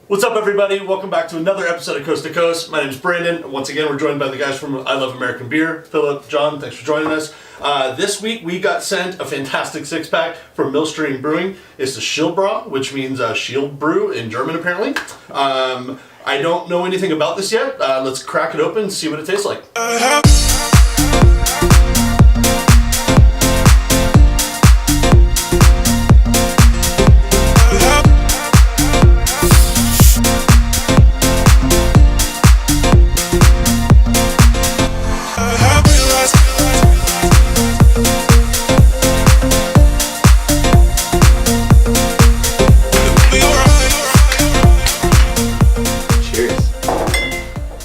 What's up, everybody? Welcome back to another episode of Coast to Coast. My name is Brandon. Once again, we're joined by the guys from I Love American Beer. Philip, John, thanks for joining us. This week, we got sent a fantastic six-pack from Millstream Brewing. It's the Schild Brau, which means Shield Brew in German, apparently. I don't know anything about this yet. Let's crack it open and see what it tastes like.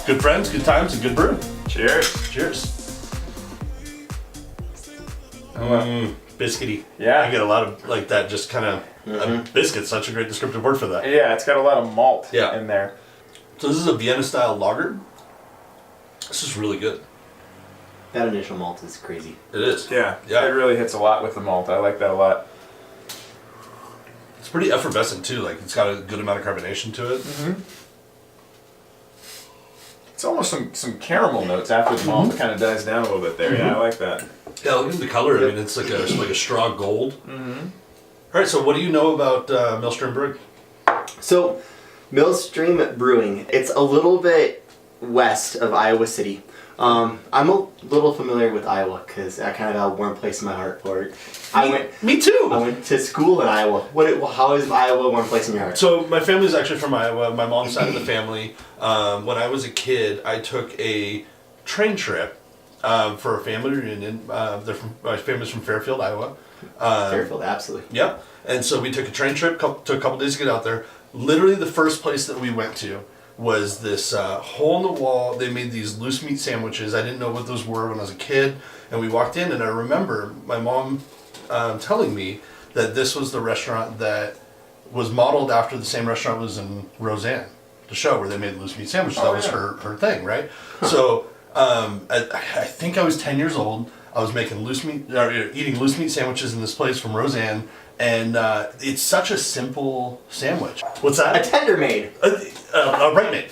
Good friends, good times, and good brew. Cheers. Cheers. Biscuity. Yeah. I get a lot of like that, just kind of, biscuit's such a great descriptive word for that. Yeah, it's got a lot of malt Yeah. in there. So this is a Vienna style lager. This is really good. That initial malt is crazy. It is. Yeah. Yeah. It really hits a lot with the malt. I like that a lot. It's pretty effervescent too, like it's got a good amount of carbonation to it. It's almost some caramel notes after the malt kind of dies down a little bit there. Yeah, I like that. Yeah, look at the color. I mean, it's like a straw gold. All right, so what do you know about Millstream Brewing? So, Millstream Brewing, it's a little bit west of Iowa City. I'm a little familiar with Iowa because I kind of got a warm place in my heart for it. Me too! I went to school in Iowa. How is Iowa a warm place in your heart? So my family's actually from Iowa. My mom's side of the family. When I was a kid, I took a train trip for a family reunion. My family's from Fairfield, Iowa. Fairfield, absolutely. Yep. And so we took a train trip, took a couple days to get out there. Literally the first place that we went to was this hole in the wall. They made these loose meat sandwiches. I didn't know what those were when I was a kid. And we walked in, and I remember my mom telling me that this was the restaurant that was modeled after the same restaurant was in Roseanne, the show where they made loose meat sandwiches. That was her thing, right? So I think I was 10 years old. I was making eating loose meat sandwiches in this place from Roseanne, and it's such a simple sandwich. What's that? A tender maid. Maid-rite.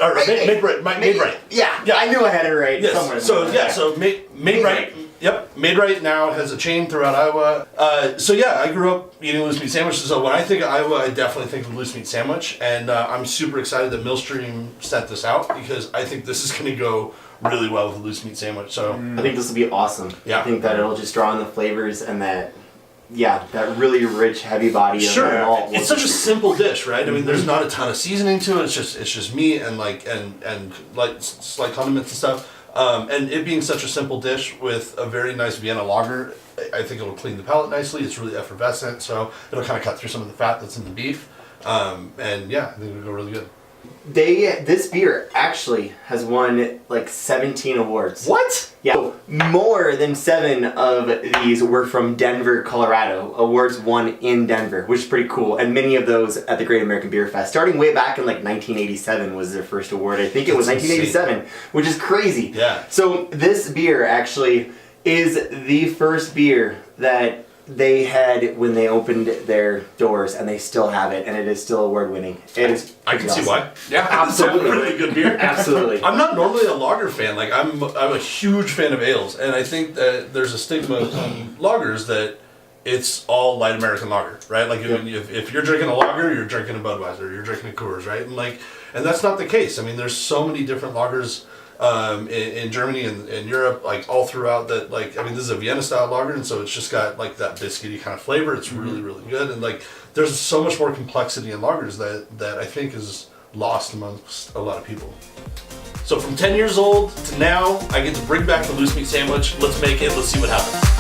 Yeah, I knew I had it right somewhere. So Maid-rite. Yep, Maid-rite now has a chain throughout Iowa. I grew up eating loose meat sandwiches. So when I think of Iowa, I definitely think of loose meat sandwich, and I'm super excited that Millstream sent this out because I think this is going to go really well with a loose meat sandwich. So I think this will be awesome. Yeah. I think that it'll just draw on the flavors and that really rich, heavy body of the malt. It's such a simple dish, right? I mean, there's not a ton of seasoning to it. It's just meat and like slight condiments and stuff. And it being such a simple dish with a very nice Vienna lager, I think it'll clean the palate nicely. It's really effervescent, so it'll kind of cut through some of the fat that's in the beef. I think it'll go really good. This beer actually has won like 17 awards. What? Yeah. So more than 7 of these were from Denver, Colorado. Awards won in Denver, which is pretty cool. And many of those at the Great American Beer Fest. Starting way back in like 1987 was their first award. I think it was 1987, which is crazy. Yeah. So this beer actually is the first beer that they had when they opened their doors, and they still have it, and it is still award-winning. It is. I can see why. Yeah, absolutely. It's a really good beer. Absolutely. I'm not normally a lager fan. Like I'm a huge fan of ales, and I think that there's a stigma on lagers that it's all light American lager, right? Like if you're drinking a lager, you're drinking a Budweiser, you're drinking a Coors, right? And that's not the case. I mean, there's so many different lagers in Germany and in Europe, like all throughout that. This is a Vienna style lager, and so it's just got like that biscuity kind of flavor. It's really, really good, and like there's so much more complexity in lagers that I think is lost amongst a lot of people. So from 10 years old to now, I get to bring back the loose meat sandwich. Let's make it. Let's see what happens.